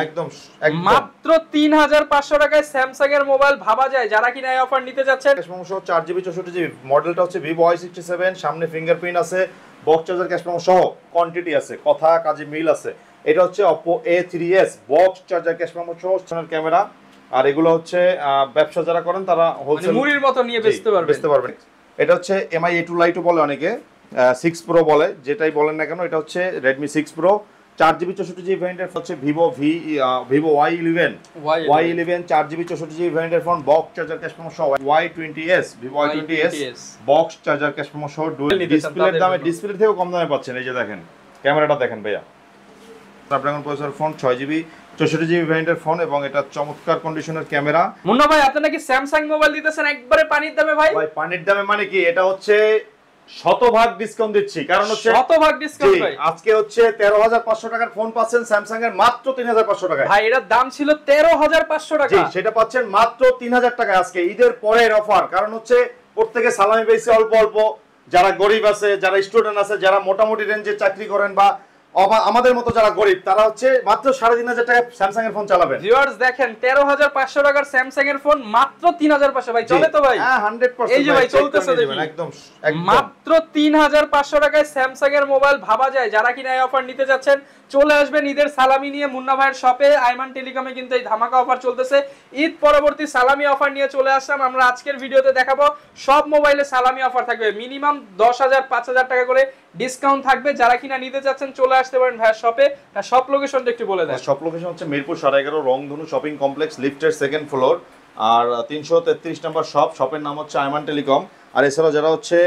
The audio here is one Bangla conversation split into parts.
একদম মাত্র ৩৫০০ টাকায় স্যামসাং এর মোবাইল ভাবা যায় যারা কিনা এই অফার নিতে যাচ্ছেন। 4GB 64GB মডেলটা হচ্ছে Vivo Y67, সামনে ফিঙ্গারপ্রিন্ট আছে, বক্স চার্জার ক্যাশ মেমো সহ কোয়ান্টিটি আছে, কথা কাজে মিল আছে। এটা হচ্ছে Oppo A3s box charger cash memo সহ ক্যামেরা। আর এগুলো হচ্ছে ব্যবসা যারা করেন তারা হোলসেল মুড়ির মতো নিয়ে বেচতে পারবেন। এটা হচ্ছে MI A2 Lite বলে অনেকে, 6 Pro বলে, যেটাই বলেন না কেন। এটা হচ্ছে Redmi 6 Pro 4GB 64GB ভ্যারিয়েন্টের হচ্ছে Vivo Y11 4GB 64GB ভ্যারিয়েন্টের phone, box charger cash memo সহ Y20s Vivo Y20s box charger cash memo সহ ডিসপ্লের দামে ডিসপ্লে থেকেও কম দামে পাচ্ছেন। এই যে দেখেন ক্যামেরাটা দেখেন ভাইয়া, Snapdragon processor phone, 6GB 64GB ভ্যারিয়েন্টের ফোন এবং এটা চমৎকার কন্ডিশনের ক্যামেরা। মুন্না ভাই আপনি নাকি স্যামসাং মোবাইল দিতেছেন একবারে পানির দামে? ভাই পানির দামে মানে কি, এটা হচ্ছে শতভাগ ডিসকাউন্ট দিচ্ছি, কারণ হচ্ছে শতভাগ ডিসকাউন্ট ভাই। আজকে হচ্ছে 13500 টাকার ফোন পাচ্ছেন স্যামসাং এর মাত্র 3500 টাকায়। ভাই এর দাম ছিল 13500 টাকা, জি সেটা পাচ্ছেন মাত্র 3000 টাকায় আজকে ঈদের পরের অফার। কারণ হচ্ছে প্রত্যেকে সালামি পেয়েছে অল্প অল্প, যারা গরিব আছে, যারা স্টুডেন্ট আছে, যারা মোটামুটি রেঞ্জে চাকরি করেন বা আমাদের মতো যারা গরিব, তারা হচ্ছে মাত্র 3500 টাকায় স্যামসাং এর ফোন চালাবেন। ভিউয়ার্স দেখেন 13500 টাকার স্যামসাং এর ফোন মাত্র 3500 ভাই, চলে তো ভাই? হ্যাঁ 100%। এই যে ভাই চলতেছে দেখেন একদম মাত্র 3500 টাকায় স্যামসাং এর মোবাইল ভাবা যায় যারা কিনা এই অফার নিতে যাচ্ছেন চলে আসবেন ঈদের সালামি নিয়ে মুন্না ভাইয়ের শপে। আইমান টেলিকমে কিন্তু এই ধামাকা অফার চলতেছে, ঈদ পরবর্তী সালামি অফার নিয়ে চলে আসলাম আমরা। আজকের ভিডিওতে দেখাবো সব মোবাইলে সালামি অফার থাকবে, মিনিমাম 10000 5000 টাকা করে ডিসকাউন্ট থাকবে। যারা কিনা নিতে যাচ্ছেন চলে আসতে পারেন ভাইয়ের শপে। শপ লোকেশনটা একটু বলে দেন। শপ লোকেশন হচ্ছে মিরপুর 11.5 রংধনু শপিং কমপ্লেক্স, লিফটের 2nd ফ্লোর, আর 333 নম্বর শপ। শপের নাম হচ্ছে আইমান টেলিকম। আর এছাড়াও যারা হচ্ছে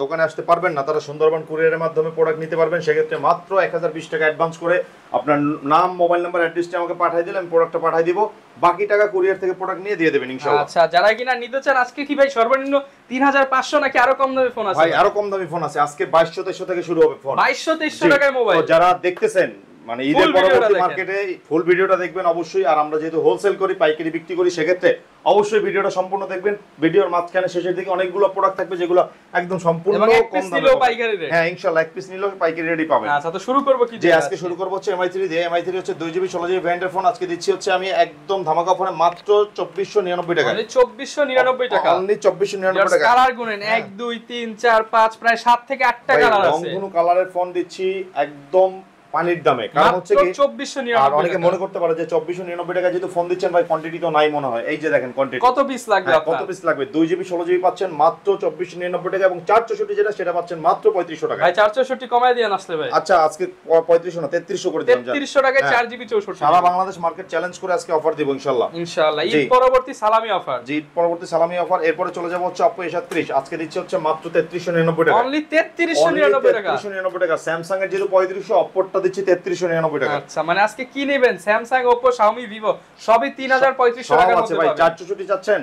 দোকানে আসতে পারবেন না, তারা সুন্দরবন কুরিয়ারের মাধ্যমে প্রোডাক্ট নিতে পারবেন। সেক্ষেত্রে মাত্র 1020 টাকা অ্যাডভান্স করে আপনার নাম, মোবাইল নাম্বার, অ্যাড্রেসটি আমাকে পাঠিয়ে দিলে আমি প্রোডাক্টটা পাঠিয়ে দিব, বাকি টাকা কুরিয়ার থেকে প্রোডাক্ট নিয়ে দিয়ে দেবেন ইনশাআল্লাহ। আচ্ছা যারা কিনা নিতে চান আজকে কি ভাই সর্বনিম্ন 3500 নাকি আরো কম দামি ফোন আছে? ভাই আরো কম দামি ফোন আছে, আজকে 2200 থেকে শুরু হবে ফোন, 2200 টাকায় মোবাইল। যারা দেখতেছেন মানে ঈদের পরবর্তী মার্কেটে ফুল ভিডিওটা দেখবেন অবশ্যই। আর আমরা যেহেতু হোলসেল করি, পাইকারি বিক্রি করি, সেক্ষেত্রে অবশ্যই ভিডিওটা সম্পূর্ণ দেখবেন। ভিডিওর মাঝখানে শেষের দিকে অনেকগুলো প্রোডাক্ট থাকবে যেগুলো একদম সম্পূর্ণ কম দামে পাইকারি রেট। হ্যাঁ ইনশাআল্লাহ এক পিস নিলেও পাইকারি রেটই পাবেন। আচ্ছা তো শুরু করব কি? যে আজকে শুরু করব হচ্ছে MI3 দিয়ে। MI3 হচ্ছে 2GB 16GB ভ্যারিয়েন্টের ফোন আজকে দিচ্ছি হচ্ছে আমি একদম ধামাকা অফারে মাত্র 2499 টাকা। মানে 2499 টাকা, অনলি 2499 টাকা। কালার গুনেন 1 2 3 4 5 প্রায় 7 থেকে 8টা কালার আছে। রংধনু কালারের ফোন দিচ্ছি একদম পানির দামে। কারণ হচ্ছে কি 2499 আর অনেকে মনে করতে পারে যে 2499 টাকা যেহেতু ফোন দিচ্ছেন ভাই কোয়ান্টিটি তো নাই মনে হয়। এই যে দেখেন কোয়ান্টিটি কত পিস লাগবে আপনার? কত পিস লাগবে? 2GB 16GB পাচ্ছেন মাত্র 2499 টাকা এবং 464 যেটা সেটা পাচ্ছেন মাত্র 3500 টাকা। ভাই 464 কমায় দিয়ে আসলে ভাই। আচ্ছা আজকে 3500 না 3300 করে দিলাম। 3300 টাকায় 4GB 64। সারা বাংলাদেশ মার্কেট চ্যালেঞ্জ করে আজকে অফার দিব ইনশাআল্লাহ। ইনশাআল্লাহ ঈদ পরবর্তী সালামি অফার। জি ঈদ পরবর্তী সালামি অফার। এরপরে চলে যাব হচ্ছে Oppo A37 আজকে দিচ্ছি হচ্ছে মাত্র 3399 টাকা। অনলি 3399 টাকা। 3399 টাকা। স্যামসাং এর যেহেতু 3500, Oppo টা দিচ্ছি 3399 টাকা। আচ্ছা মানে আজকে কি নেবেন? স্যামসাং, Oppo, Xiaomi, Vivo সবই 3500 টাকার মধ্যে ভাই। পাবেন। 464 চাচ্ছেন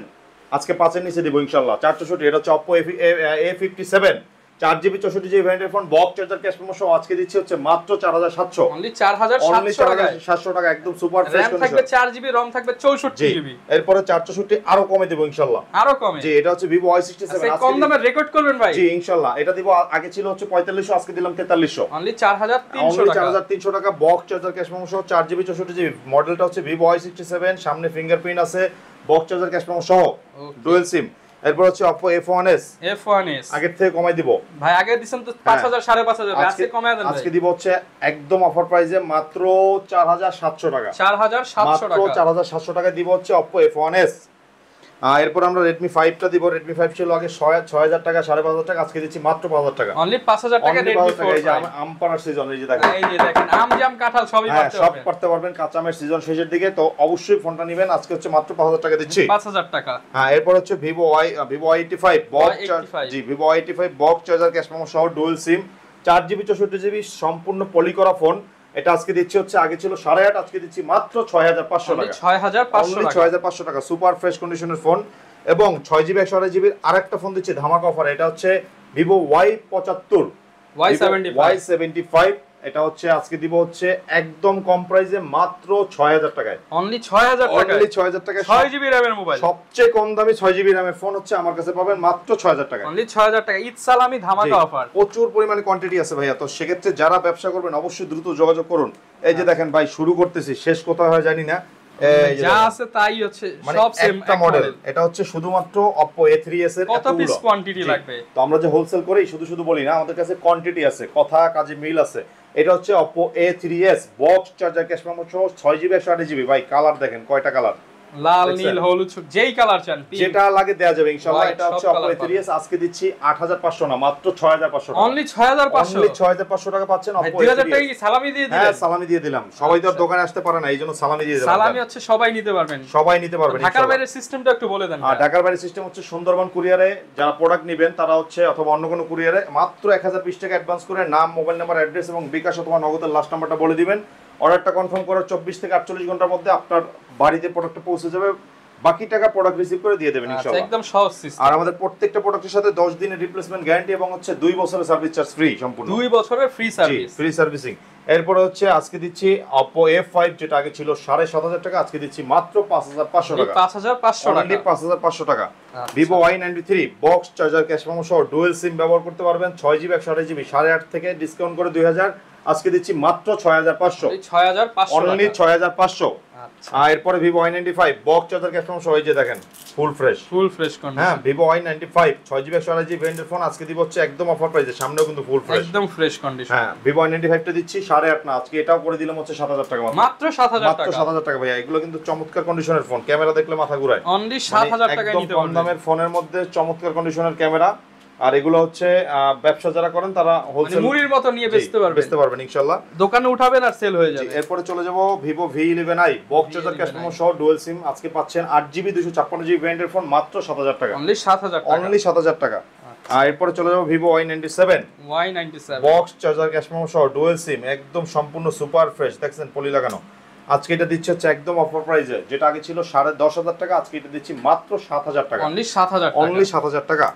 আজকে 5 এর নিচে দিব ইনশাআল্লাহ। 464 এটা হচ্ছে Oppo A57 4GB 64GB ভ্যারিয়েন্টের phone, box charger cash memo সহ আজকে দিচ্ছি হচ্ছে মাত্র 4700। অনলি 4700 টাকা একদম সুপার ফ্রেশ কন্ডিশন। থাকবে 4GB, ROM থাকবে 64GB। এরপরে 464 আরো কমে দেব ইনশাআল্লাহ। আরো কমে? জি এটা হচ্ছে Vivo Y67 আজকে কম দামে রেকর্ড করবেন ভাই। জি ইনশাআল্লাহ এটা দিব। আগে ছিল হচ্ছে 4500, আজকে দিলাম 4300। অনলি 4300 টাকা। 4300 টাকা বক্স চার্জার ক্যাশ মেমো সহ 4GB 64GB মডেলটা হচ্ছে Vivo Y67, সামনে ফিঙ্গারপ্রিন্ট আছে, বক্স চার্জার ক্যাশ মেমো সহ, ডুয়াল সিম। এরপর হচ্ছে Oppo F1s আগের থেকে কমাই দিব ভাই। আগে দিছেন তো 5000 5500, আজকে কমায় দেন ভাই। আজকে দিব হচ্ছে একদম অফার প্রাইসে মাত্র 4700 টাকা। 4700 টাকা, মাত্র 4700 টাকা দিব হচ্ছে Oppo F1s। এরপর আমরা Redmi 5 টা দিব। Redmi 5 ছিল আগে 6000 টাকা 5500 টাকা, আজকে দিচ্ছি মাত্র 5000 টাকা। অনলি 5000 টাকা Redmi 4। এই যে আম পাড়ার সিজন, এই যে দেখেন, এই যে দেখেন আম জাম কাঁঠাল সবই পারতে সব করতে পারবেন। কাঁচা আমের সিজন শেষের দিকে, তো অবশ্যই ফোনটা নেবেন। আজকে হচ্ছে মাত্র 5000 টাকা দিচ্ছি। 5000 টাকা। এরপর হচ্ছে Vivo Y85 বক্স, জি Vivo Y85 box charger cash memo সহ ডুয়াল সিম 4GB 64GB সম্পূর্ণ পলি করা ফোন। এটা আজকে দিচ্ছি হচ্ছে আগে ছিল 8.5, আজকে দিচ্ছি মাত্র 6500 টাকা। 6500 টাকা সুপার ফ্রেশ কন্ডিশনের ফোন। এবং 6GB 128GB আরেকটা ফোন দিচ্ছি ধামাকা অফার। এটা হচ্ছে Vivo Y75 এটা হচ্ছে আজকে দিব হচ্ছে একদম কম প্রাইসে মাত্র 6000 টাকায়। অনলি 6000 টাকায়, অনলি 6000 টাকায় 6GB র‍্যামের মোবাইল, সবচেয়ে কম দামি 6GB র‍্যামের ফোন হচ্ছে আমার কাছে পাবেন মাত্র 6000 টাকায়। অনলি 6000 টাকা, ঈদ সালামি ধামাকা অফার। প্রচুর পরিমাণে কোয়ান্টিটি আছে ভাইয়া, তো সেক্ষেত্রে যারা ব্যবসা করবেন অবশ্যই দ্রুত যোগাযোগ করুন। এই যে দেখেন ভাই, শুরু করতেছি, শেষ কোথায় হয় জানি না, যা আছে তাই হচ্ছে, সব সেম একটা মডেল। এটা হচ্ছে শুধুমাত্র Oppo A3s এর কত পিস কোয়ান্টিটি লাগবে। তো আমরা যে হোলসেল করি শুধু বলি না, আমাদের কাছে কোয়ান্টিটি আছে, কথা কাজে মিল আছে। এটা হচ্ছে Oppo A3s box charger cash memo সহ 6GB 128GB। ভাই কালার দেখেন কয়টা কালার, লাল নীল হলুদ যেই কালার চান যেটা লাগে দেয়া যাবে ইনশাআল্লাহ। এটা হচ্ছে Oppo A3s আজকে দিচ্ছি 8500 না মাত্র 6500 টাকা। অনলি 6500, অনলি 6500 টাকা পাচ্ছেন Oppo A3s। 2000 টাকা কি সালামি দিয়ে দিলেন? হ্যাঁ সালামি দিয়ে দিলাম, সবাই তো আর দোকানে আসতে পারে না, এইজন্য সালামি দিয়ে দিলাম। সালামি হচ্ছে সবাই নিতে পারবেন, সবাই নিতে পারবেন। ঢাকার বাইরের সিস্টেমটা একটু বলে দেন। আর ঢাকার বাইরের সিস্টেম হচ্ছে সুন্দরবন কুরিয়ারে যারা প্রোডাক্ট নেবেন তারা হচ্ছে, অথবা অন্য কোনো কুরিয়ারে মাত্র 1020 টাকা অ্যাডভান্স করে নাম, মোবাইল নাম্বার, অ্যাড্রেস এবং বিকাশ অথবা নগদের লাস্ট নাম্বারটা বলে দিবেন। অর্ডারটা কনফার্ম করার 24 থেকে 48 ঘন্টার মধ্যে আপনার বাড়িতে প্রোডাক্টটা পৌঁছে যাবে, বাকি টাকা প্রোডাক্ট রিসিভ করে দিয়ে দেবেন ইনশাআল্লাহ। একদম সহজ সিস্টেম। আর আমাদের প্রত্যেকটা প্রোডাক্টের সাথে 10 দিনের রিপ্লেসমেন্ট গ্যারান্টি এবং হচ্ছে 2 বছরের সার্ভিস চার্জ ফ্রি, সম্পূর্ণ 2 বছরের ফ্রি সার্ভিস, ফ্রি সার্ভিসিং। এরপরে হচ্ছে আজকে দিচ্ছি Oppo F5, যেটা আগে ছিল 7500 টাকা, আজকে দিচ্ছি মাত্র 5500 টাকা। 5500 টাকা, 5500 টাকা। Vivo Y93 box charger cash memo সহ ডুয়াল সিম ব্যবহার করতে পারবেন, 6GB 128GB 8.5 থেকে ডিসকাউন্ট করে 2000, আজকে দিচ্ছি মাত্র 6500। 6500 অনলি 6500। আর এরপরে Vivo Y95 box charger cash memo সহ, এই যে দেখেন ফুল ফ্রেশ কন্ডিশন। হ্যাঁ Vivo Y95 6GB 128GB ভেরিয়েন্টের ফোন আজকে দিব হচ্ছে একদম অফার প্রাইসে, সামনেও কিন্তু ফুল ফ্রেশ, একদম ফ্রেশ কন্ডিশন। হ্যাঁ Vivo Y95 টা দিচ্ছি 8.5 না, আজকে এটাও করে দিলাম হচ্ছে 7000 টাকা মাত্র 7000 টাকা, মাত্র 7000 টাকা ভাইয়া। এগুলো কিন্তু চমৎকার কন্ডিশনের ফোন, ক্যামেরা দেখলে মাথা ঘুরায়। অনলি 7000 টাকায় নিতে পারবেন, কম দামের ফোনের মধ্যে চমৎকার কন্ডিশনের ক্যামেরা। আর এগুলো হচ্ছে ব্যবসা যারা করেন তারা হোলসেল মুড়ির মতো নিয়ে বেচতে পারবেন ইনশাআল্লাহ, দোকানে উঠাবেন আর সেল হয়ে যাবে। এরপরে চলে যাব Vivo V11i box charger cash memo সহ ডুয়াল সিম, আজকে পাচ্ছেন 8GB 256GB ভেরিয়েন্টের ফোন মাত্র 7000 টাকা। অনলি 7000 টাকা, অনলি 7000 টাকা। আর এরপরে চলে যাব Vivo Y97 box charger cash memo সহ ডুয়াল সিম, একদম সম্পূর্ণ সুপার ফ্রেশ, দেখছেন পলি লাগানো। আজকে এটা দিচ্ছে হচ্ছে একদম অফার প্রাইসে, যেটা আগে ছিল 10500 টাকা, আজকে এটা দিচ্ছি মাত্র 7000 টাকা। অনলি 7000 টাকা, অনলি 7000 টাকা।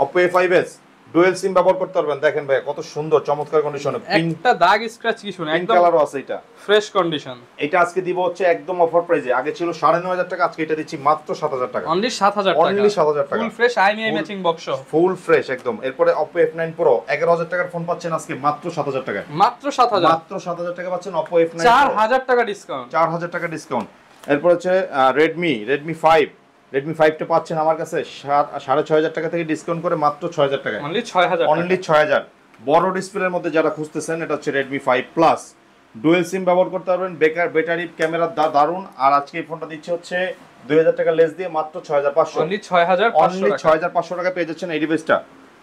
Oppo A5s ডুয়াল সিম ব্যবহার করতে পারবেন, দেখেন ভাই কত সুন্দর চমৎকার কন্ডিশনে, একটা দাগ স্ক্র্যাচ কিছু না, একদম কালারও আছে, এটা ফ্রেশ কন্ডিশন। এটা আজকে দিব হচ্ছে একদম অফার প্রাইসে, আগে ছিল 9500 টাকা, আজকে এটা দিচ্ছি মাত্র 7000 টাকা। অনলি 7000 টাকা, অনলি 7000 টাকা, full fresh IMEI matching box, full fresh একদম। এরপরে Oppo F9 Pro 11000 টাকার ফোন পাচ্ছেন আজকে মাত্র 7000 টাকা, মাত্র 7000, মাত্র 7000 টাকা পাচ্ছেন Oppo F9 Pro, 4000 টাকা ডিসকাউন্ট, 4000 টাকা ডিসকাউন্ট। এরপর হচ্ছে Redmi 5 টা পাচ্ছেন আমার কাছে 6500 টাকা থেকে ডিসকাউন্ট করে মাত্র 6000 টাকা, অনলি 6000, অনলি 6000। বড় ডিসপ্লের মধ্যে যারা খুঁজতেছেন, এটা হচ্ছে Redmi 5 Plus ডুয়াল সিম ব্যবহার করতে পারবেন, ব্যাটারি ক্যামেরা দারুন। আর আজকে এই ফোনটা দিচ্ছে হচ্ছে 2000 টাকা লেস দিয়ে মাত্র 6500, অনলি 6500 টাকা পেয়ে যাচ্ছেন এই ডিভাইসটা।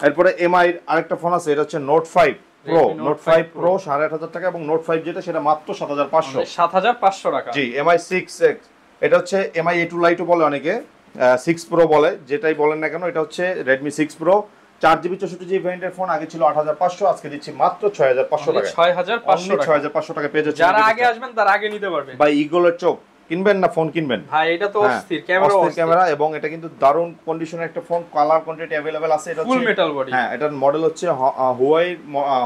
এরপরে MI আরেকটা ফোন আছে, এটা হচ্ছে Note 5 Pro 8500 টাকা, এবং Note 5 যেটা সেটা মাত্র 7500 টাকা। জি MI 6X, এটা হচ্ছে MI A2 Lite বলে অনেকে, 6 Pro বলে, যেটাই বলেন না কেন, এটা হচ্ছে Redmi 6 Pro 4GB 64GB ভেরিয়েন্টের ফোন, আগে ছিল 8500, আজকে দিচ্ছি মাত্র 6500 টাকা, 6500 টাকা পেয়ে যাচ্ছেন। যারা আগে আসবেন তার আগে নিতে পারবেন। ভাই ইগলের চোখ কিনবেন না ফোন কিনবেন ভাই, এটা তো অস্থির ক্যামেরা, এবং এটা কিন্তু দারুণ কন্ডিশনের একটা ফোন, কালার কোয়ান্টিটি अवेलेबल আছে। এটা ফুল মেটাল বডি, হ্যাঁ এটার মডেল হচ্ছে Huawei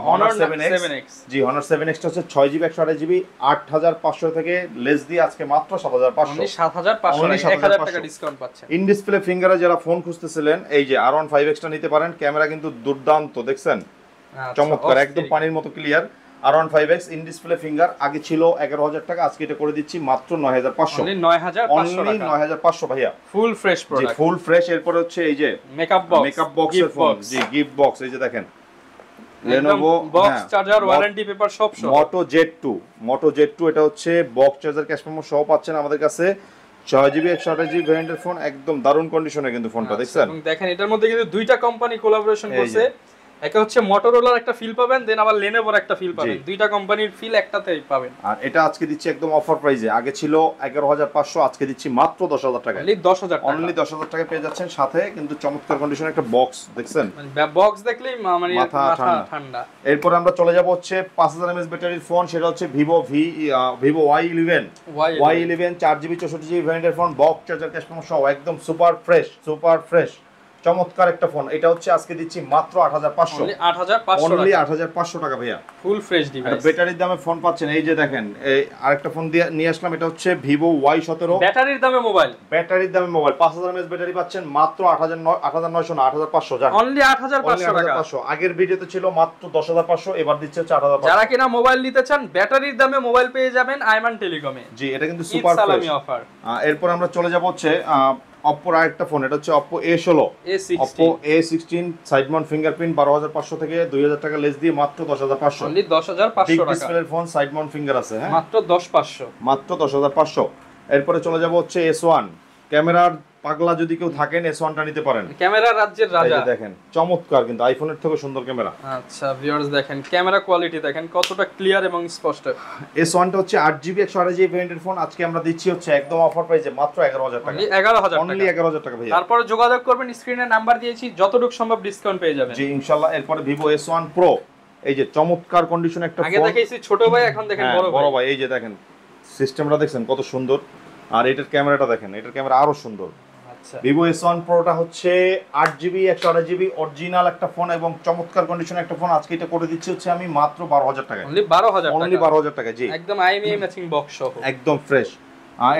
Honor 7X। জি Honor 7X টা হচ্ছে 6GB 128GB 8500 থেকে লেস দিয়ে আজকে মাত্র 7500, অনলি 7500, 1000 টাকা ডিসকাউন্ট পাচ্ছেন। ইন ডিসপ্লে ফিঙ্গারে যারা ফোন খুঁজতেছিলেন, এই যে R1 5X টা নিতে পারেন, ক্যামেরা কিন্তু দুর্দান্ত, দেখছেন চমৎকার, একদম পানির মতো clear. R1 5X in display finger, আগে ছিল 11000 টাকা, আজকে এটা করে দিচ্ছি মাত্র 9500, অনলি 9500 টাকা, 9500 ভাইয়া, full fresh product, full fresh. এরপর হচ্ছে এই যে মেকআপ বক্সের ফোন, জি গিফট বক্স, এই যে দেখেন Lenovo box charger warranty paper সব সহ। Moto Z2 এটা হচ্ছে বক্স চার্জার ক্যাশ মেমো সহ পাচ্ছেন আমাদের কাছে, 6GB 128GB ভেরিয়েন্টের ফোন, একদম দারুণ কন্ডিশনে কিন্তু ফোনটা, দেখছেন। এবং দেখেন এটার মধ্যে কিন্তু দুইটা কোম্পানি কোলাবোরেশন করছে, একটা হচ্ছে Motorola একটা ফিল পাবেন, দেন আবার Lenovo একটা ফিল পাবেন, দুইটা কোম্পানির ফিল একটাতেই পাবেন। আর এটা আজকে দিচ্ছি একদম অফার প্রাইসে, আগে ছিল 11500, আজকে দিচ্ছি মাত্র 10000 টাকা, অনলি 10000 টাকা, অনলি 10000 টাকা পেয়ে যাচ্ছেন, সাথে কিন্তু চমৎকার কন্ডিশনের একটা বক্স, দেখছেন বক্স দেখলেই মানে মাথা ঠান্ডা। এরপর আমরা চলে যাব হচ্ছে 5000 mAh ব্যাটারির ফোন, সেটা হচ্ছে Vivo Y11 4GB 64GB ভেরিয়েন্টের phone, box charger cash memo সহ, একদম সুপার ফ্রেশ চমৎকার একটা ফোন, এটা হচ্ছে আজকে দিচ্ছি মাত্র 8500, অনলি 8500 টাকা ভাইয়া। ফুল ফ্রেশ ডিভাইস, ব্যাটারির দামে ফোন পাচ্ছেন। এই যে দেখেন, এই আরেকটা ফোন দিয়ে নিয়ে আসলাম, এটা হচ্ছে Vivo Y17, ব্যাটারির দামে মোবাইল, 5000 mAh ব্যাটারি পাচ্ছেন মাত্র 8900 না 8500, জান অনলি 8500 টাকা। আগের ভিডিওতে ছিল মাত্র 10500, এবার দিচ্ছে হচ্ছে 8500। যারা কিনা মোবাইল নিতে চান ব্যাটারির দামে মোবাইল পেয়ে যাবেন আইমান টেলিকমে। জি, এটা কিন্তু সুপার সালামি অফার। এরপর আমরা চলে যাব হচ্ছে Oppo আরেকটা ফোন, এটা হচ্ছে Oppo A16, Oppo A16 side Mount fingerprint 12500 থেকে 2000 টাকা লেস দিয়ে মাত্র 10500, অনলি 10500 টাকা। ডিসপ্লের ফোন, সাইড মাউন্ট ফিঙ্গার আছে, হ্যাঁ মাত্র 10500, মাত্র 10500। এরপরে চলে যাব হচ্ছে S1, ক্যামেরার পাগলা যদি কেউ থাকেন S1টা নিতে পারেন, ক্যামেরা রাজ্যের রাজা। এই যে দেখেন চমৎকার, কিন্তু আইফোনের থেকে সুন্দর ক্যামেরা। আচ্ছা ভিউয়ার্স দেখেন ক্যামেরা কোয়ালিটি দেখেন কতটা ক্লিয়ার এবং স্পষ্ট। S1টা হচ্ছে 8GB 128GB ভেরিয়েন্টের ফোন, আজকে আমরা দিচ্ছি হচ্ছে একদম অফার প্রাইসে মাত্র 11000 টাকা, 11000 টাকা, অনলি 11000 টাকা ভাইয়া। তারপরে যোগাযোগ করবেন, স্ক্রিনে নাম্বার দিয়েছি, যতটুকু সম্ভব ডিসকাউন্ট পেয়ে যাবেন। জি ইনশাআল্লাহ। এরপরে Vivo S1 Pro, এই যে চমৎকার কন্ডিশন একটা ফোন, আগে দেখাইছি ছোট ভাই, এখন দেখেন বড় ভাই। এই যে দেখেন সিস্টেমটা দেখছেন কত সুন্দর, আর এটার ক্যামেরাটা দেখেন, এটার ক্যামেরা আরো সুন্দর। আচ্ছা Vivo S1 Proটা হচ্ছে 8GB 128GB অরিজিনাল একটা ফোন এবং চমৎকার কন্ডিশনের একটা ফোন, আজকে এটা করে দিচ্ছি হচ্ছে আমি মাত্র 12000 টাকা, অনলি 12000 টাকা, অনলি 12000 টাকা। জি একদম IMEI ম্যাচিং বক্স সহ, একদম ফ্রেশ।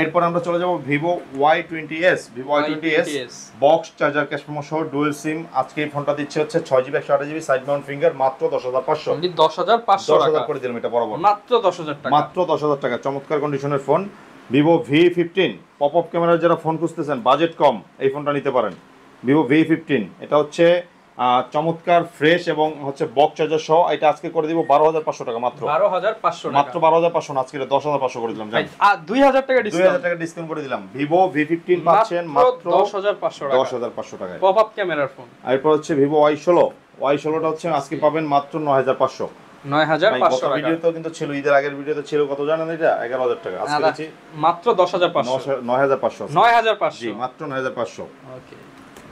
এরপর আমরা চলে যাব Vivo Y20s, Vivo Y20s box charger cash memo সহ ডুয়াল সিম, আজকে এই ফোনটা দিচ্ছে হচ্ছে 6GB 128GB side Mount finger মাত্র 10500, অনলি 10500 টাকা, 10000 করে দিলাম এটা বরাবর, মাত্র 10000 টাকা, মাত্র 10000 টাকা। চমৎকার কন্ডিশনের phone Vivo V15, pop up ক্যামেরার যারা ফোন খুঁজতেছেন, বাজেট কম, এই ফোনটা নিতে পারেন Vivo V15। এটা হচ্ছে চমৎকার ফ্রেশ এবং হচ্ছে বক্স চার্জার সহ, এটা আজকে করে দিব 12500 টাকা, মাত্র 12500 টাকা, মাত্র 12500 না, আজকে 10500 করে দিলাম, জান 2000 টাকা ডিসকাউন্ট, 2000 টাকা ডিসকাউন্ট করে দিলাম। Vivo V15 পাচ্ছেন মাত্র 10500 টাকা, 10500 টাকায়। পপ আপ ক্যামেরার ফোন। এরপর হচ্ছে Vivo Y16টা হচ্ছে আজকে পাবেন মাত্র 9500, 9500 টাকা। ভিডিওতে কিন্তু ছিল, ঈদের আগের ভিডিওতে ছিল কত জানেন, এটা 11000 টাকা, আজকে দিচ্ছি মাত্র 10500, 9500, 9500, জি মাত্র 9500। ওকে,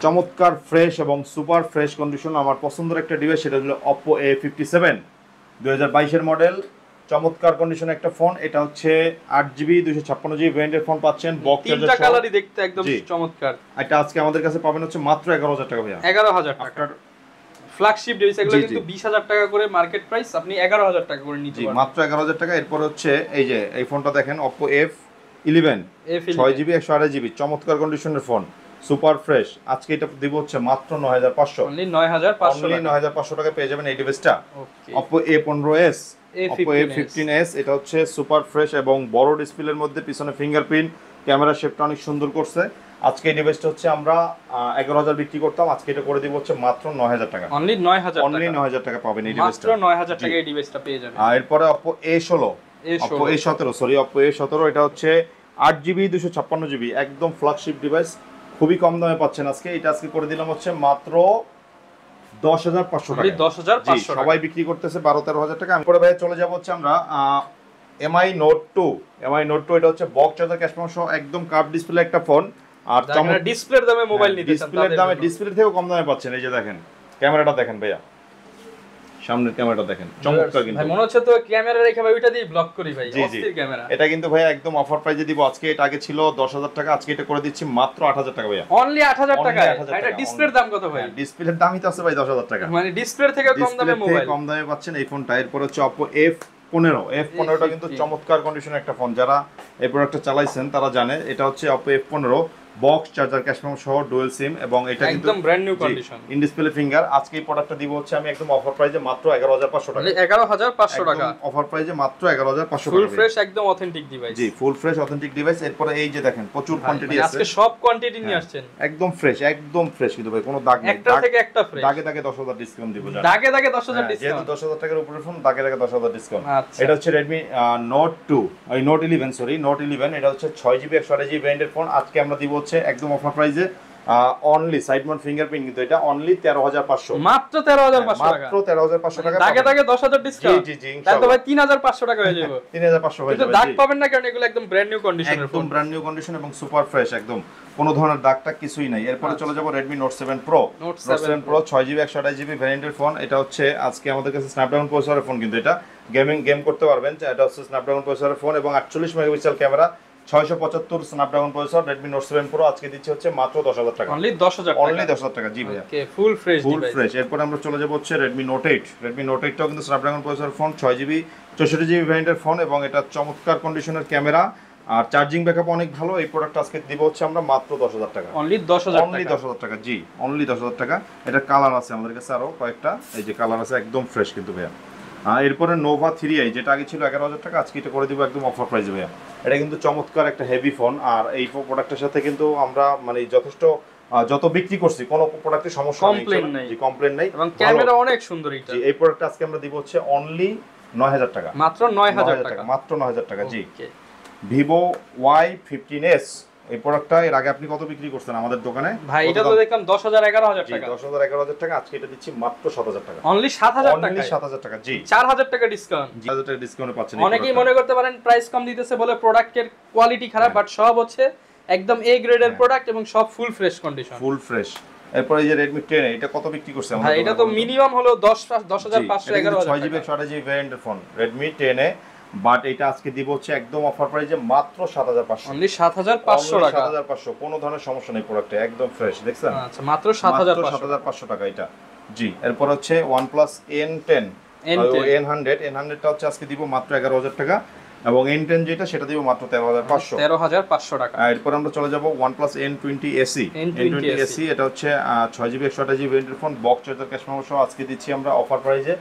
চমৎকার ফ্রেশ এবং সুপার ফ্রেশ কন্ডিশন আমার পছন্দের একটা ডিভাইস, সেটা হলো Oppo A57 2022 এর মডেল, চমৎকার কন্ডিশনে একটা ফোন। এটা হচ্ছে 8GB 256GB ভেরিয়েন্টের ফোন পাচ্ছেন, বক্স চার্জার তিনটা সহ, কালারই দেখতে একদম চমৎকার। এটা আজকে আমাদের কাছে পাবেন হচ্ছে মাত্র 11000 টাকা ভাইয়া, 11000 টাকা। ফ্ল্যাগশিপ ডিভাইস এগুলো কিন্তু 20000 টাকা করে মার্কেট প্রাইস, আপনি 11000 টাকা করে নিতে পারেন, মাত্র 11000 টাকা। এরপর হচ্ছে এই যে এই ফোনটা দেখেন Oppo F11 6GB 128GB চমৎকার কন্ডিশনের ফোন, সুপার ফ্রেশ, আজকে এটা দিব হচ্ছে মাত্র 9500, অনলি 9500 অনলি টাকা, 9500 টাকা পেয়ে যাবেন এই ডিভাইসটা। ওকে, Oppo A15s, Oppo A15s এটা হচ্ছে সুপার ফ্রেশ এবং বড় ডিসপ্লের মধ্যে, পিছনে ফিঙ্গারপ্রিন্ট, ক্যামেরা শেপটা অনেক সুন্দর করছে। আজকে এই ডিভাইসটা হচ্ছে আমরা 11000 বিক্রি করতাম, আজকে এটা করে দিব হচ্ছে মাত্র 9000 টাকা, অনলি 9000 টাকা, অনলি 9000 টাকা পাবেন এই ডিভাইসটা, মাত্র 9000 টাকা এই ডিভাইসটা পেয়ে যাবেন। আর এরপরে Oppo A17 এটা হচ্ছে 8GB 256GB একদম ফ্ল্যাগশিপ ডিভাইস, খুবই কম দামে পাচ্ছেন আজকে, এটা আজকে করে দিলাম হচ্ছে মাত্র 10500 টাকা, 10500 সবাই বিক্রি করতেছে 12-13 টাকা। আমি পরে ভাই চলে যাব হচ্ছে আমরা MI Note 2 এটা হচ্ছে বক্স চার্জার ক্যাশ মেমো সহ একদম কার্ভ ডিসপ্লে একটা ফোন, আর ডিসপ্লের দামে মোবাইল নিতে চান, ডিসপ্লের দামে, ডিসপ্লে থেকেও কম দামে পাচ্ছেন। এই যে দেখেন ক্যামেরাটা দেখেন ভাইয়া, সামনের ক্যামেরাটা দেখেন চমৎকার, কিন্তু ভাই মনে হচ্ছে তো ক্যামেরা রেখে ভাই ওইটা দিয়ে ব্লক করি ভাই, অস্থির ক্যামেরা। এটা কিন্তু ভাই একদম অফার প্রাইসে দিব আজকে, এটা আগে ছিল 10000 টাকা, আজকে এটা করে দিচ্ছি মাত্র 8000 টাকা ভাইয়া, অনলি 8000 টাকা। এটা ডিসপ্লের দাম কত ভাই? ডিসপ্লের দামই তো আছে ভাই 10000 টাকা, মানে ডিসপ্লে থেকে কম দামে মোবাইল, কম দামে পাচ্ছেন এই ফোনটা। এরপর হচ্ছে Oppo F15টা কিন্তু চমৎকার কন্ডিশনের একটা ফোন, যারা এই প্রোডাক্টটা চালাইছেন তারা জানে। এটা হচ্ছে Oppo F15 box charger cash memo সহ ডুয়াল সিম, এবং এটা কিন্তু একদম brand new condition, in display finger. আজকে এই প্রোডাক্টটা দিব হচ্ছে আমি একদম অফার প্রাইসে মাত্র 11500 টাকা, 11500 টাকা অফার প্রাইসে মাত্র 11500 টাকা, ফুল ফ্রেশ একদম অথেন্টিক ডিভাইস। জি ফুল ফ্রেশ অথেন্টিক ডিভাইস। এরপরে এই যে দেখেন প্রচুর কোয়ান্টিটি আছে, আজকে সব কোয়ান্টিটি নিয়ে আসছেন, একদম ফ্রেশ কিন্তু ভাই কোনো দাগ নেই, একটা থেকে একটা ফ্রেশ, দাগে 10000 ডিসকাউন্ট দিব, দাগে 10000 ডিসকাউন্ট, যেহেতু 10000 টাকার উপরে ফোন, দাগে 10000 ডিসকাউন্ট। আচ্ছা, এটা হচ্ছে Redmi Note 11 এটা হচ্ছে 6GB 128GB ভেরিয়েন্টের ফোন, আজকে আমরা দিব হচ্ছে একদম অফার প্রাইসে অনলি সাইড মাউন্ট ফিঙ্গারপ্রিন্ট, কিন্তু এটা অনলি 13500, মাত্র 13500 টাকা, মাত্র 13500 টাকা, দাগে 10000 ডিসকাউন্ট। জি তাহলে তো ভাই 3500 টাকা হয়ে যাবে, 3500 হয়ে যাবে। দাগ পাবেন না কারণ এগুলো একদম ব্র্যান্ড নিউ কন্ডিশনের ফোন, একদম ব্র্যান্ড নিউ কন্ডিশন এবং সুপার ফ্রেশ, একদম কোনো ধরনের দাগটা কিছুই নাই। এরপরে চলে যাব Redmi Note 7 Pro 6GB 128GB ভেরিয়েন্টের ফোন, এটা হচ্ছে আজকে আমাদের কাছে স্ন্যাপড্রাগন প্রসেসরের ফোন, কিন্তু এটা গেম করতে পারবেন, এটা হচ্ছে স্ন্যাপড্রাগন প্রসেসরের ফোন এবং 48 megapixel camera, 675 Snapdragon processor Redmi Note 7 Pro আজকে দিচ্ছি হচ্ছে মাত্র 10,000 টাকা। অনলি 10,000 টাকা। অনলি 10,000 টাকা জি ভাইয়া। ওকে ফুল ফ্রেশ ফুল ফ্রেশ। এরপর আমরা চলে যাব হচ্ছে Redmi Note 8। Redmi Note 8 টাও কিন্তু Snapdragon processor phone, 6GB 64GB ভ্যারিয়েন্টের ফোন এবং এটা চমৎকার কন্ডিশনের ক্যামেরা আর চার্জিং ব্যাকআপ অনেক ভালো। এই প্রোডাক্ট আজকে দিব হচ্ছে আমরা মাত্র 10,000 টাকা। অনলি 10,000 টাকা। অনলি 10,000 টাকা জি, অনলি 10,000 টাকা। এটা কালার আছে আমাদের কাছে আরো কয়েকটা, এই যে কালার আছে একদম ফ্রেশ কিন্তু ভাইয়া। এরপরে Nova 3i যেটা আগে ছিল 11,000 টাকা, আজকে এটা করে দিব একদম অফার প্রাইসে ভাইয়া। এটা কিন্তু চমৎকার একটা হেভি ফোন আর এই প্রোডাক্টের সাথে কিন্তু আমরা মানে যথেষ্ট যত বিক্রি করছি কোনো প্রোডাক্টে সমস্যা নেই, কমপ্লেইন নাই এবং ক্যামেরা অনেক সুন্দর। এটা জি এই প্রোডাক্টটা আজকে আমরা দিব হচ্ছে অনলি 9,000 টাকা। মাত্র 9,000 টাকা। মাত্র 9,000 টাকা জি। Vivo Y15s এই প্রোডাক্টটা এর আগে আপনি কত বিক্রি করছেন আমাদের দোকানে? ভাই এটা তো দেখলাম 10,000 11,000 টাকা। 10,000 11,000 টাকা, আজকে এটা দিচ্ছি মাত্র 7,000 টাকা। অনলি 7,000 টাকা। অনলি 7,000 টাকা জি। 4,000 টাকা ডিসকাউন্ট। 4,000 টাকা ডিসকাউন্টে পাচ্ছেন। অনেকেই মনে করতে পারেন প্রাইস কম দিতেছে বলে প্রোডাক্টের কোয়ালিটি খারাপ, বাট সব হচ্ছে একদম এ গ্রেডের প্রোডাক্ট এবং সব full fresh condition. Full fresh. এরপর এই যে Redmi 10 এটা কত বিক্রি করছে আমাদের? ভাই এটা তো মিনিমাম হলো 10,500 11,000 টাকা। 6GB 128GB ভ্যারিয়েন্টের ফোন Redmi 10 এ, বাট এটা আজকে দিব হচ্ছে একদম অফার প্রাইসে মাত্র 7,500। অনলি 7,500 টাকা। 7,500 কোনো ধরনের সমস্যা নেই প্রোডাক্টে, একদম ফ্রেশ দেখছেন। আচ্ছা মাত্র 7,500 টাকা এটা জি। এরপর হচ্ছে OnePlus N10 N100 টা হচ্ছে আজকে দিব মাত্র 11,000 টাকা এবং N10 যেটা সেটা দিব মাত্র 13,500 টাকা। এরপর আমরা চলে যাব OnePlus N20 SE। N20 SE এটা হচ্ছে 6GB 128GB ভ্যারিয়েন্টের phone, box charger, cash memo সহ আজকে দিচ্ছি আমরা অফার প্রাইসে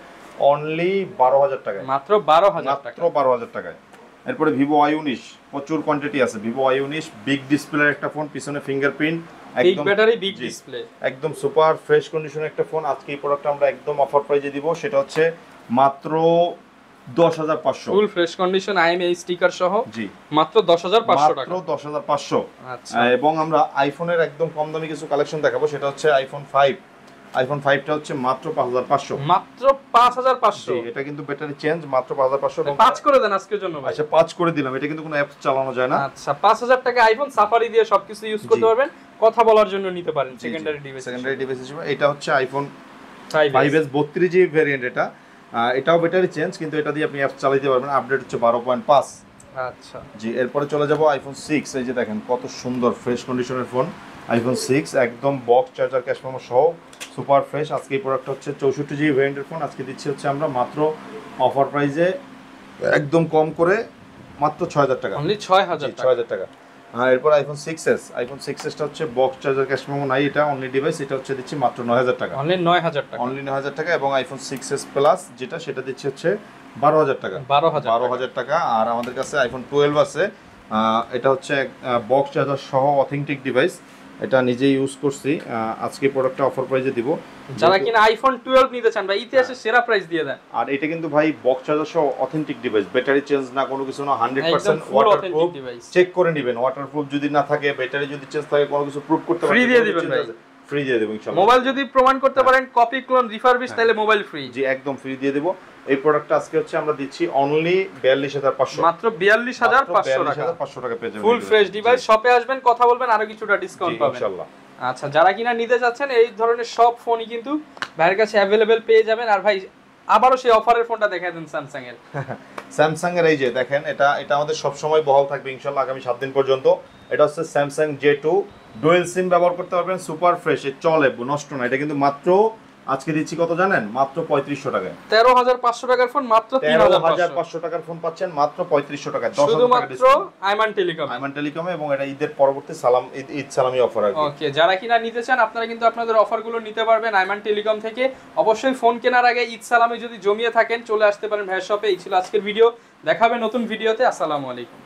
অনলি 12,000 টাকায়। মাত্র 12,000 টাকা। মাত্র 12,000 টাকায়। এরপরে Vivo Y19 প্রচুর কোয়ান্টিটি আছে। Vivo Y19 বিগ ডিসপ্লের একটা ফোন, পিছনে ফিঙ্গারপ্রিন্ট, একদম ব্যাটারি, বিগ ডিসপ্লে, একদম সুপার ফ্রেশ কন্ডিশনের একটা ফোন। আজকে এই প্রোডাক্টটা আমরা একদম অফার প্রাইসে দিব, সেটা হচ্ছে মাত্র 10,500। Full fresh condition IMEI sticker সহ জি মাত্র 10,500 টাকা। মাত্র 10,500। আচ্ছা এবং আমরা আইফোনের একদম কম দামি কিছু কালেকশন দেখাবো, সেটা হচ্ছে আইফোন 5। আইফোন 5 টা হচ্ছে মাত্র 5,500। মাত্র 5,500। এটা কিন্তু ব্যাটারি চেঞ্জ মাত্র 5,500 এবং 5 করে দেন আজকের জন্য ভাই। আচ্ছা 5 করে দিলাম, এটা কিন্তু কোনো অ্যাপস চালানো যায় না। আচ্ছা 5,000 টাকা আইফোন সাফারি দিয়ে সবকিছু ইউজ করতে পারবেন, কথা বলার জন্য নিতে পারেন সেকেন্ডারি ডিভাইস হিসেবে। এটা হচ্ছে আইফোন 5s 32GB ভ্যারিয়েন্ট। এটাও ব্যাটারি চেঞ্জ, কিন্তু এটা দিয়ে আপনি অ্যাপস চালাতে পারবেন। আপডেট হচ্ছে 12.5। আচ্ছা জি এরপরে চলে যাব আইফোন 6। এই যে দেখেন কত সুন্দর ফ্রেশ কন্ডিশনের ফোন আইফোন 6, একদম বক্স চার্জার, ক্যাশ মেমো সহ সুপার ফ্রেশ। আজকে এই প্রোডাক্ট হচ্ছে 64GB ভ্যারিয়েন্টের ফোন, আজকে দিচ্ছি হচ্ছে আমরা মাত্র অফার প্রাইসে একদম কম করে মাত্র 6,000 টাকা। অনলি 6,000 টাকা। আর এরপর আইফোন 6s টা হচ্ছে বক্স চার্জার, ক্যাশ মেমো নাই, এটা অনলি ডিভাইস, এটা হচ্ছে দিচ্ছি মাত্র 9,000 টাকা। অনলি 9,000 টাকা। অনলি 9,000 টাকা। এবং আইফোন 6s প্লাস যেটা সেটা দিচ্ছি হচ্ছে 12,000 টাকা। 12,000 টাকা। আর আমাদের কাছে আইফোন 12 আছে, এটা হচ্ছে বক্স চার্জার সহ অথেন্টিক ডিভাইস, এটা নিজে ইউজ করছি। আজকে প্রোডাক্টটা অফার প্রাইসে দিব। যারা কিনা আইফোন 12 নিতে চান ভাই ইতিহাসের সেরা প্রাইস দিয়ে দেন। আর এটা কিন্তু ভাই বক্স চার্জার সহ অথেন্টিক ডিভাইস, ব্যাটারি চেঞ্জ না, কোনো কিছু না, 100% ওয়াটারপ্রুফ। চেক করে নেবেন, ওয়াটারপ্রুফ যদি না থাকে, ব্যাটারি যদি চেঞ্জ থাকে, কোনো কিছু প্রুফ করতে পারবেন, ফ্রি দিয়ে দিবেন ভাই। ফ্রি দিয়ে দেব ইনশাআল্লাহ। মোবাইল যদি প্রমাণ করতে পারেন কপি, ক্লোন, রিফারবিশ, তাহলে মোবাইল ফ্রি। জি একদম ফ্রি দিয়ে দেব। এই প্রোডাক্টটা আজকে হচ্ছে আমরা দিচ্ছি অনলি 42,500। মাত্র 42,500 টাকা। 42,500 টাকা পেয়ে যাবেন। Full fresh device. শপে আসবেন, কথা বলবেন, আরো কিছুটা ডিসকাউন্ট পাবেন ইনশাআল্লাহ। আচ্ছা যারা কিনা নিতে যাচ্ছেন এই ধরনের সব ফোনই কিন্তু ভাইয়ের কাছে অ্যাভেলেবেল পেয়ে যাবেন। আর ভাই আবারো সেই অফারের ফোনটা দেখাই দেন স্যামসাং এর। স্যামসাং এর এই যে দেখেন, এটা আমাদের সব সময় বহাল থাকবে ইনশাআল্লাহ আগামী 7 দিন পর্যন্ত। এটা হচ্ছে স্যামসাং J2, ডুয়েল সিম ব্যবহার করতে পারবেন, সুপার ফ্রেশ, চলে, নষ্ট না। এটা কিন্তু মাত্র আজকে দিচ্ছি কত জানেন? মাত্র 3,500 টাকায়। 13,500 টাকার ফোন মাত্র 13,500 টাকার ফোন পাচ্ছেন মাত্র 3,500 টাকায়। 10,000 টাকা ডিসকাউন্ট আইমান টেলিকমে এবং এটা ঈদের পরবর্তী ঈদ সালামি অফার আছে। ওকে যারা কিনা নিতে চান আপনারা কিন্তু আপনাদের অফারগুলো নিতে পারবেন আইমান টেলিকম থেকে। অবশ্যই ফোন কেনার আগে ঈদ সালামি যদি জমিয়ে থাকেন চলে আসতে পারেন ভাইয়ের শপে। এই ছিল আজকের ভিডিও, দেখাবে নতুন ভিডিওতে। আসসালামু আলাইকুম।